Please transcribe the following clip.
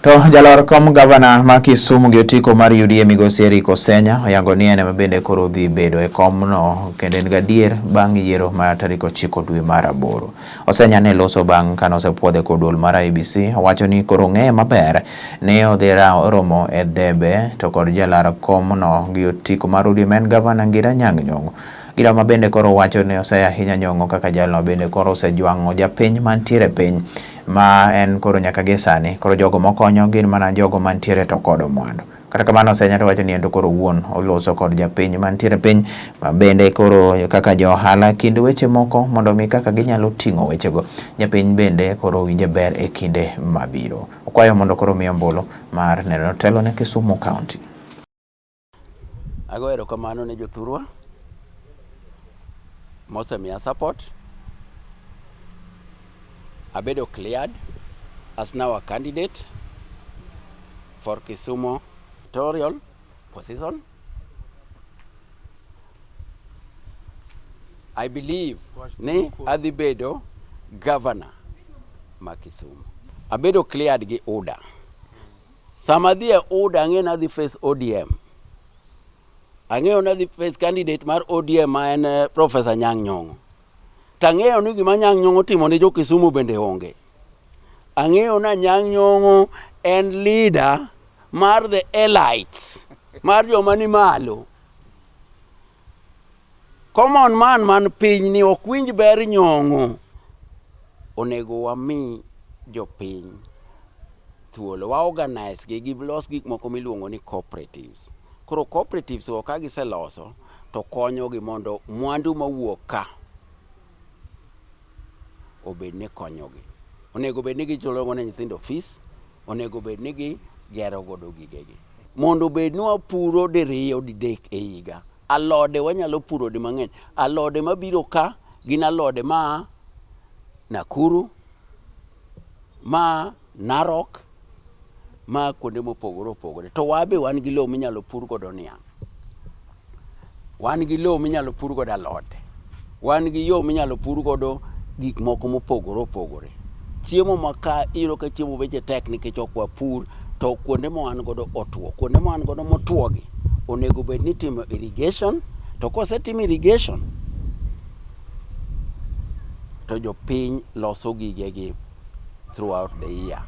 To jalor kom gavana ma Kisumu gi otiko mar UDA migosi Eric Osenya oyango ni en bende koro dhi bedo e komno kendo en gadier bang' yiero ma tarik 9 dwe mar 8. Osenya ne loso bang' kane osepuodhe kod duol mar IEBC, owacho ni koro ng'eye maber ne odhi romo e debe to kod jalar komno gi otiko mar UDA en gavana Ngira Nyang'nyong'o. Gira ma bende koro wacho ni osea ahinya nyong'o kaka jalno bende koro osejwang'o japiny mantiere piny ma en koro nyaka gi sani koro jogo mokonyo gin mana jogo mantiere to kod mwandu. Kata kamano Osenya to wacho ni en to koro wuon oloso kod japiny mantiere piny ma bende koro kaka jo ohala kinde weche moko mondo mi kaka ginyalo ting'o wechego japiny bende koro winje ber e kinde mabiro. Okwayo mondo koro miyo ombulu mar neno telo ne Kisumu County. Ago erokamano ne jothurwa mosemiya support. Abedo cleared as now a candidate for Kisumu territorial position. I believe ni adhi bedo governor ma Kisumu. Abedo cleared gi order. Sama adhi e order ang'eyo ni adhi face ODM. Ang'eyo ni adhi face candidate mar ODM ma en Professor Nyang'nyong'o. Tang'eyo ni gima Nyang'nyong'o timo ne jo Kisumu bende onge. Ang'eyo na Nyang'nyong'o en leader mar the elites, mar joma ni malo. Common man piny ni ok winj ber nyong'o. Onego wami jopiny thuolo wa organize gi los gik moko miluongo ni cooperatives. Koro cooperatives ka giseloso to konyo gi mondo mwandu mawuok ka obed ni konyogi. Onego bed ni gichulo ne nyithindo fees, onego bed ni gigero godo gigegi. Mondo bed ni wapuro diriyo didek e higa. Alode wanyalo puro di mang'eny. Alode mabiro ka gin alode ma Nakuru, ma Narok, ma kuonde mopogore opogore. To wabe wan gi lowo minyalo pur godo niang'. Wan gi lowo minyalo pur godo alode. Wan gi yo minyalo pur godo gik moko mopogore opogore. Chiemo maka iro ka chiemo weche tek nikech ok wapur, to kuonde ma wan godo otuo. Kuonde ma wan godo motuogi onego bed ni timo irrigation, to kosetim irrigation to jopiny loso gigegi throughout the year.